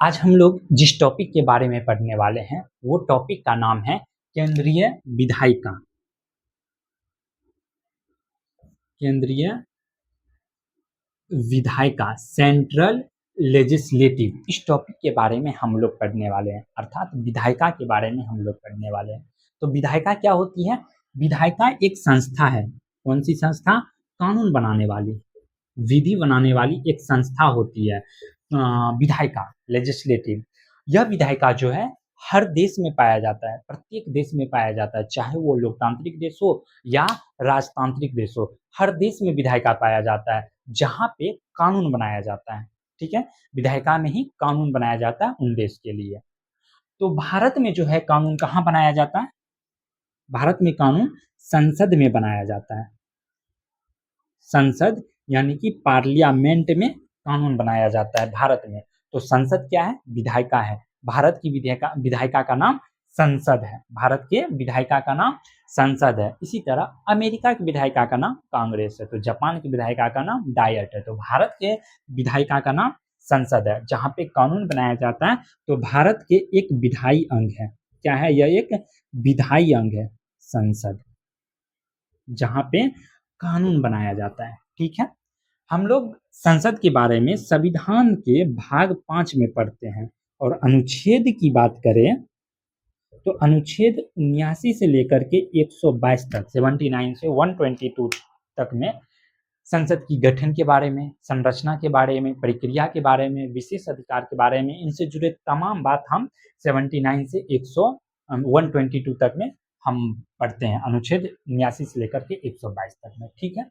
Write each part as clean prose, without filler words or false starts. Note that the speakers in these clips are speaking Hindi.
आज हम लोग जिस टॉपिक के बारे में पढ़ने वाले हैं वो टॉपिक का नाम है केंद्रीय विधायिका। केंद्रीय विधायिका सेंट्रल लेजिस्लेटिव, इस टॉपिक के बारे में हम लोग पढ़ने वाले हैं, अर्थात विधायिका के बारे में हम लोग पढ़ने वाले हैं। तो विधायिका क्या होती है? विधायिका एक संस्था है। कौन सी संस्था? कानून बनाने वाली, विधि बनाने वाली एक संस्था होती है विधायिका, लेजिस्लेटिव। यह विधायिका जो है हर देश में पाया जाता है, प्रत्येक देश में पाया जाता है, चाहे वो लोकतांत्रिक देश हो या राजतांत्रिक देश हो। हर देश में विधायिका पाया जाता है जहाँ पे कानून बनाया जाता है। ठीक है, विधायिका में ही कानून बनाया जाता है उन देश के लिए। तो भारत में जो है कानून कहाँ बनाया जाता है? भारत में कानून संसद में बनाया जाता है। संसद यानी कि पार्लियामेंट में कानून बनाया जाता है भारत में। तो संसद क्या है? विधायिका है। भारत की विधायिका का नाम संसद है। भारत के विधायिका का नाम संसद है। इसी तरह अमेरिका की विधायिका का नाम कांग्रेस है। तो जापान की विधायिका का नाम डायट है। तो भारत के विधायिका का नाम संसद है, जहाँ पे कानून बनाया जाता है। तो भारत के एक विधायी अंग है। क्या है? यह एक विधायी अंग है, संसद, जहाँ पे कानून बनाया जाता है। ठीक है, हम लोग संसद के बारे में संविधान के भाग 5 में पढ़ते हैं। और अनुच्छेद की बात करें तो अनुच्छेद 79 से लेकर के 122 तक, 79 से 122 तक में संसद की गठन के बारे में, संरचना के बारे में, प्रक्रिया के बारे में, विशेष अधिकार के बारे में, इनसे जुड़े तमाम बात हम 79 से 122 तक में हम पढ़ते हैं, अनुच्छेद 79 से लेकर के 122 तक में। ठीक है,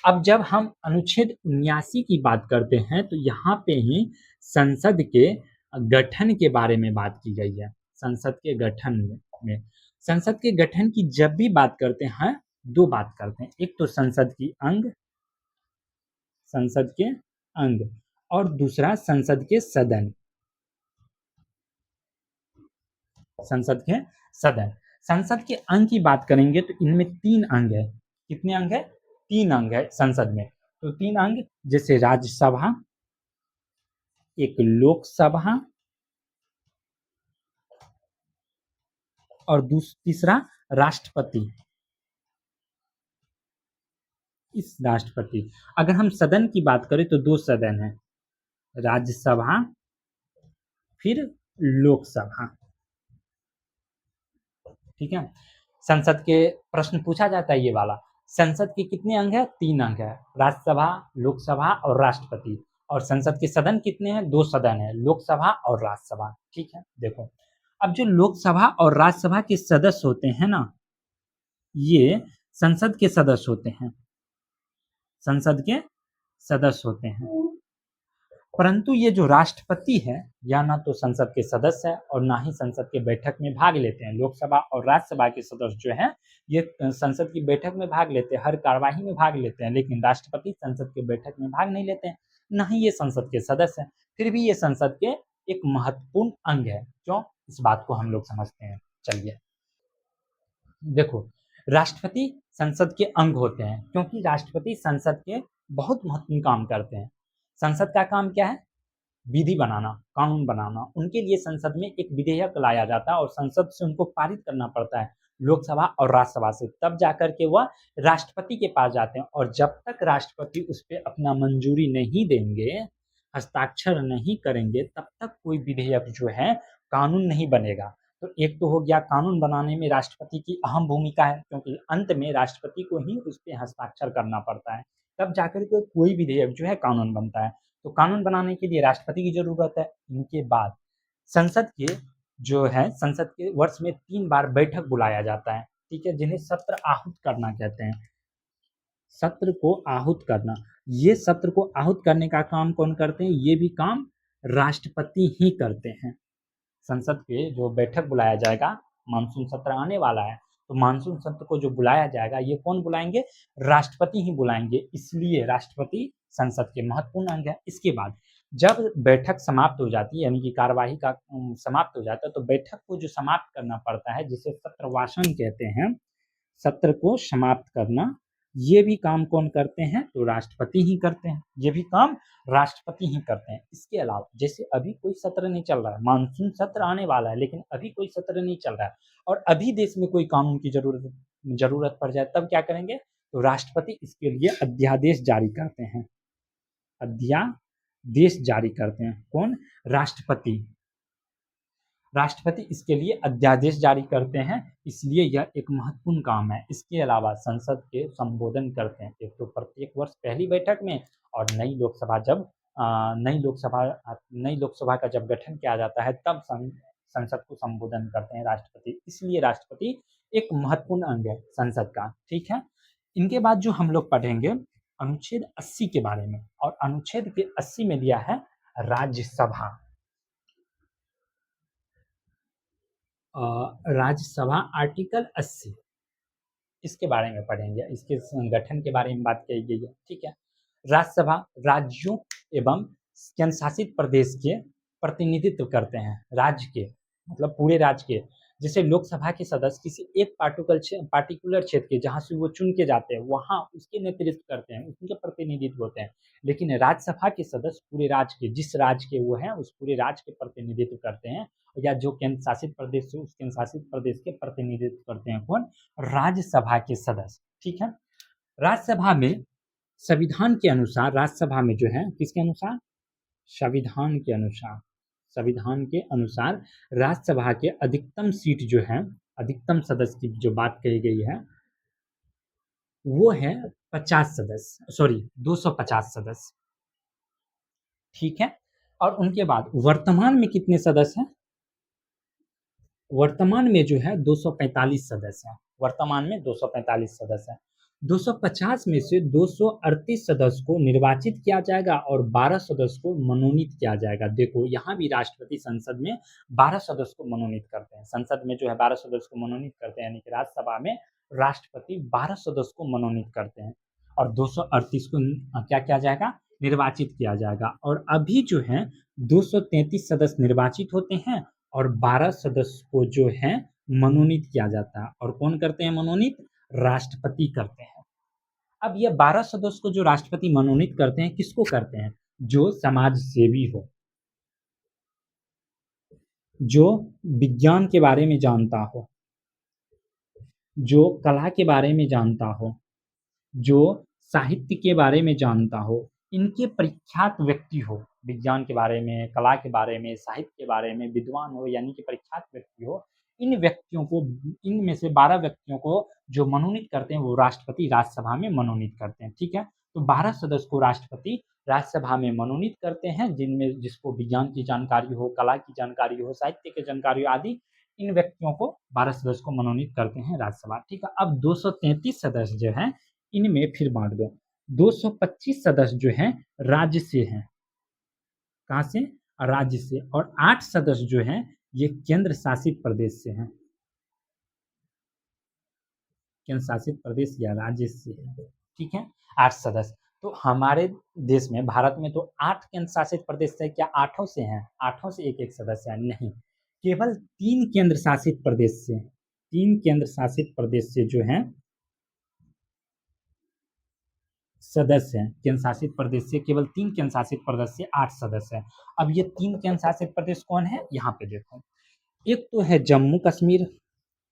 अब जब हम अनुच्छेद 79 की बात करते हैं तो यहाँ पे ही संसद के गठन के बारे में बात की गई है। संसद के गठन में संसद के गठन की जब भी बात करते हैं, दो बात करते हैं। एक तो संसद की अंग, संसद के अंग, और दूसरा संसद के सदन, संसद के सदन। संसद के अंग की बात करेंगे तो इनमें 3 अंग है। कितने अंग है? 3 अंग है संसद में। तो 3 अंग, जैसे राज्यसभा, एक लोकसभा और तीसरा राष्ट्रपति। इस राष्ट्रपति, अगर हम सदन की बात करें तो 2 सदन है, राज्यसभा फिर लोकसभा। ठीक है, संसद के प्रश्न पूछा जाता है ये वाला। संसद के कितने अंग है? 3 अंग है, राज्यसभा, लोकसभा और राष्ट्रपति। और संसद के सदन कितने हैं? 2 सदन है, लोकसभा और राज्यसभा। ठीक है, देखो, अब जो लोकसभा और राज्यसभा के सदस्य होते हैं ना, ये संसद के सदस्य होते हैं, संसद के सदस्य होते हैं। परंतु ये जो राष्ट्रपति है, या ना तो संसद के सदस्य है और ना ही संसद के बैठक में भाग लेते हैं। लोकसभा और राज्यसभा के सदस्य जो हैं, ये संसद की बैठक में भाग लेते हैं, हर कार्यवाही में भाग लेते हैं, लेकिन राष्ट्रपति संसद के बैठक में भाग नहीं लेते हैं, ना ही ये संसद के सदस्य हैं। फिर भी ये संसद के एक महत्वपूर्ण अंग है। क्यों? इस बात को हम लोग समझते हैं। चलिए देखो, राष्ट्रपति संसद के अंग होते हैं क्योंकि राष्ट्रपति संसद के बहुत महत्वपूर्ण काम करते हैं। संसद का काम क्या है? विधि बनाना, कानून बनाना। उनके लिए संसद में एक विधेयक लाया जाता है और संसद से उनको पारित करना पड़ता है, लोकसभा और राज्यसभा से, तब जाकर के वह राष्ट्रपति के पास जाते हैं। और जब तक राष्ट्रपति उस पर अपना मंजूरी नहीं देंगे, हस्ताक्षर नहीं करेंगे, तब तक कोई विधेयक जो है कानून नहीं बनेगा। तो एक तो हो गया कानून बनाने में राष्ट्रपति की अहम भूमिका है, क्योंकि अंत में राष्ट्रपति को ही उस पर हस्ताक्षर करना पड़ता है, तब जाकर के कोई विधेयक जो है कानून बनता है। तो कानून बनाने के लिए राष्ट्रपति की जरूरत है। इनके बाद संसद के जो है, संसद के वर्ष में 3 बार बैठक बुलाया जाता है। ठीक है, जिन्हें सत्र आहूत करना कहते हैं, सत्र को आहूत करना। ये सत्र को आहूत करने का काम कौन करते हैं? ये भी काम राष्ट्रपति ही करते हैं। संसद के जो बैठक बुलाया जाएगा, मानसून सत्र आने वाला है, तो मानसून सत्र को जो बुलाया जाएगा, ये कौन बुलाएंगे? राष्ट्रपति ही बुलाएंगे। इसलिए राष्ट्रपति संसद के महत्वपूर्ण अंग है। इसके बाद जब बैठक समाप्त हो जाती है, यानी कि कार्यवाही का समाप्त हो जाता है, तो बैठक को जो समाप्त करना पड़ता है, जिसे सत्रवासन कहते हैं, सत्र को समाप्त करना, ये भी काम कौन करते हैं? तो राष्ट्रपति ही करते हैं, ये भी काम राष्ट्रपति ही करते हैं। इसके अलावा जैसे अभी कोई सत्र नहीं चल रहा है, मानसून सत्र आने वाला है, लेकिन अभी कोई सत्र नहीं चल रहा है और अभी देश में कोई कानून की ज़रूरत पड़ जाए, तब क्या करेंगे? तो राष्ट्रपति इसके लिए अध्यादेश जारी करते हैं, अध्यादेश जारी करते हैं। कौन? राष्ट्रपति। राष्ट्रपति इसके लिए अध्यादेश जारी करते हैं, इसलिए यह एक महत्वपूर्ण काम है। इसके अलावा संसद के संबोधन करते हैं, एक तो प्रत्येक वर्ष पहली बैठक में और नई लोकसभा का जब गठन किया जाता है तब संसद को संबोधन करते हैं राष्ट्रपति, इसलिए राष्ट्रपति एक महत्वपूर्ण अंग है संसद का। ठीक है, इनके बाद जो हम लोग पढ़ेंगे अनुच्छेद 80 के बारे में, और अनुच्छेद के 80 में दिया है राज्यसभा। राज्यसभा आर्टिकल 80 इसके बारे में पढ़ेंगे, इसके संगठन के बारे में बात की गई है। ठीक है, राज्यसभा राज्यों एवं केंद्र शासित प्रदेश के प्रतिनिधित्व करते हैं, राज्य के मतलब पूरे राज्य के। जैसे लोकसभा के सदस्य किसी एक पार्टिकुलर क्षेत्र के जहाँ से वो चुन के जाते हैं वहाँ उसके नेतृत्व करते हैं, उनके प्रतिनिधित्व होते हैं, लेकिन राज्यसभा के सदस्य पूरे राज्य के, जिस राज्य के वो हैं उस पूरे राज्य के प्रतिनिधित्व करते हैं, या जो केंद्र शासित प्रदेश है उस केंद्र शासित प्रदेश के प्रतिनिधित्व करते हैं। कौन? राज्यसभा के सदस्य। ठीक है, राज्यसभा में संविधान के अनुसार, राज्यसभा में जो है किसके अनुसार? संविधान के अनुसार, संविधान के अनुसार राज्यसभा के अधिकतम सीट जो है, अधिकतम सदस्य की जो बात कही गई है वो है 50 सदस्य, सॉरी 250 सदस्य। ठीक है, और उनके बाद वर्तमान में कितने सदस्य हैं? वर्तमान में जो है 245 सदस्य हैं, वर्तमान में 245 सदस्य हैं। 250 में से 238 सदस्य को निर्वाचित किया जाएगा और 12 सदस्य को मनोनीत किया जाएगा। देखो यहाँ भी राष्ट्रपति संसद में 12 सदस्य को मनोनीत करते हैं, संसद में जो है 12 सदस्य को मनोनीत करते हैं, यानी कि राज्यसभा में राष्ट्रपति 12 सदस्य को मनोनीत करते हैं और 238 को क्या किया जाएगा? निर्वाचित किया जाएगा। और अभी जो है 233 सदस्य निर्वाचित होते हैं और 12 सदस्य को जो है मनोनीत किया जाता है। और कौन करते हैं मनोनीत? राष्ट्रपति करते हैं। अब ये 12 सदस्य को जो राष्ट्रपति मनोनीत करते हैं, किसको करते हैं? जो समाज सेवी हो, जो विज्ञान के बारे में जानता हो, जो कला के बारे में जानता हो, जो साहित्य के बारे में जानता हो, इनके प्रख्यात व्यक्ति हो, विज्ञान के बारे में, कला के बारे में, साहित्य के बारे में विद्वान हो, यानी कि प्रख्यात व्यक्ति हो, इन व्यक्तियों को, इनमें से 12 व्यक्तियों को जो मनोनीत करते हैं वो राष्ट्रपति राज्यसभा में मनोनीत करते हैं। ठीक है, तो 12 सदस्य को राष्ट्रपति राज्यसभा में मनोनीत करते हैं, जिनमें जिसको विज्ञान की जानकारी हो, कला की जानकारी हो, साहित्य की जानकारी हो आदि, इन व्यक्तियों को 12 सदस्य को मनोनीत करते हैं राज्यसभा। ठीक है, अब 233 सदस्य जो हैं इनमें फिर बांट दो, 225 सदस्य जो हैं राज्य से हैं, कहाँ से? राज्य से, और 8 सदस्य जो हैं ये केंद्र शासित प्रदेश से हैं, केंद्र शासित प्रदेश या राज्य से है। ठीक है, 8 सदस्य। तो हमारे देश में, भारत में तो 8 केंद्र शासित प्रदेश है, क्या आठों से हैं? आठों से एक एक सदस्य है? नहीं, केवल 3 केंद्र शासित प्रदेश से, 3 केंद्र शासित प्रदेश से जो हैं सदस्य हैं, केंद्र शासित प्रदेश से केवल 3 केंद्र शासित प्रदेश से 8 सदस्य हैं। अब ये 3 केंद्र शासित प्रदेश कौन है? यहाँ पे देखो, एक तो है जम्मू कश्मीर,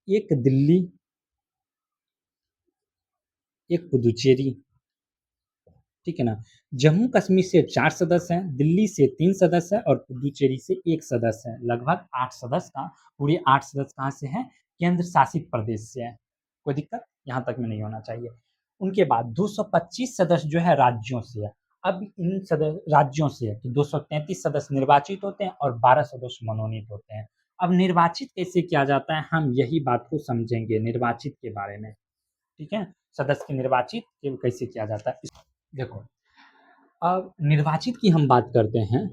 एक दिल्ली, एक पुदुचेरी। ठीक है ना, जम्मू कश्मीर से 4 सदस्य हैं, दिल्ली से 3 सदस्य हैं और पुदुचेरी से 1 सदस्य है। लगभग 8 सदस्य का, पूरे 8 सदस्य कहाँ से हैं? केंद्र शासित प्रदेश से है। कोई दिक्कत यहाँ तक में नहीं होना चाहिए। उनके बाद 225 सदस्य जो है राज्यों से है। अब इन राज्यों से है तो 233 सदस्य निर्वाचित होते हैं और 12 सदस्य मनोनीत होते हैं। अब निर्वाचित कैसे किया जाता है, हम यही बात को समझेंगे निर्वाचित के बारे में। ठीक है, सदस्य के निर्वाचित कैसे किया जाता है। देखो, अब निर्वाचित की हम बात करते हैं,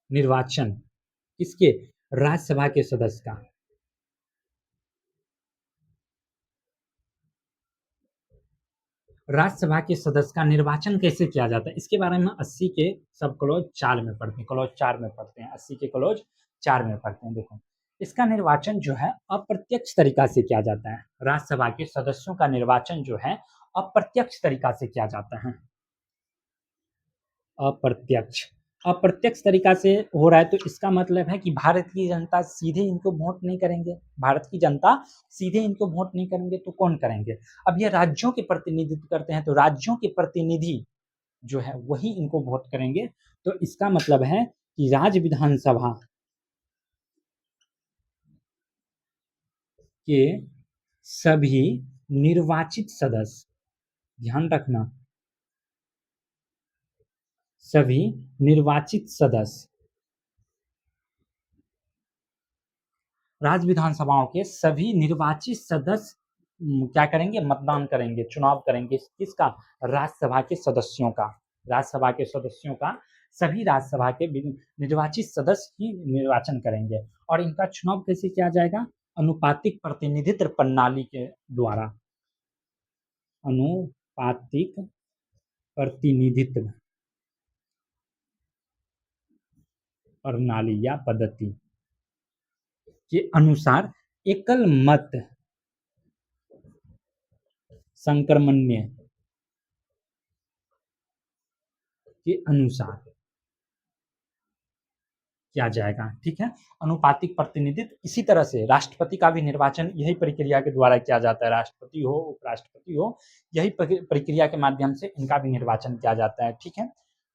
निर्वाचन किसके? राज्यसभा के सदस्य का। राज्यसभा के सदस्य का निर्वाचन कैसे किया जाता है, इसके बारे में 80 के सब क्लॉज 4 में पढ़ते हैं, क्लॉज 4 में पढ़ते हैं, 80 के क्लॉज 4 में पढ़ते हैं। देखो, इसका निर्वाचन जो है अप्रत्यक्ष तरीका से किया जाता है। राज्यसभा के सदस्यों का निर्वाचन जो है अप्रत्यक्ष तरीका से किया जाता है। अप्रत्यक्ष अप्रत्यक्ष तरीका से हो रहा है, तो इसका मतलब है कि भारत की जनता सीधे इनको वोट नहीं करेंगे। भारत की जनता सीधे इनको वोट नहीं करेंगे तो कौन करेंगे? अब ये राज्यों के प्रतिनिधित्व करते हैं, तो राज्यों के प्रतिनिधि जो है वही इनको वोट करेंगे। तो इसका मतलब है कि राज्य विधानसभा के सभी निर्वाचित सदस्य, ध्यान रखना, सभी निर्वाचित सदस्य, राज्य विधानसभाओं के सभी निर्वाचित सदस्य क्या करेंगे? मतदान करेंगे, चुनाव करेंगे। किसका? राज्यसभा के सदस्यों का। राज्यसभा के सदस्यों का सभी राज्यसभा के निर्वाचित सदस्य ही निर्वाचन करेंगे। और इनका चुनाव कैसे किया जाएगा? अनुपातिक प्रतिनिधित्व प्रणाली के द्वारा। अनुपातिक प्रतिनिधित्व प्रणाली या पद्धति के अनुसार एकल मत संक्रमण्य के अनुसार किया जाएगा। ठीक है, अनुपातिक प्रतिनिधित्व। इसी तरह से राष्ट्रपति का भी निर्वाचन यही प्रक्रिया के द्वारा किया जाता है। राष्ट्रपति हो, उपराष्ट्रपति हो, यही प्रक्रिया के माध्यम से इनका भी निर्वाचन किया जाता है। ठीक है,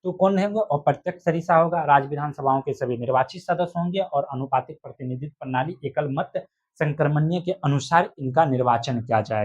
तो कौन रहेगा? अप्रत्यक्ष तरीका होगा, राज्य विधानसभाओं के सभी निर्वाचित सदस्य होंगे, और अनुपातिक प्रतिनिधित्व प्रणाली एकल मत संक्रमण्य के अनुसार इनका निर्वाचन किया जाएगा।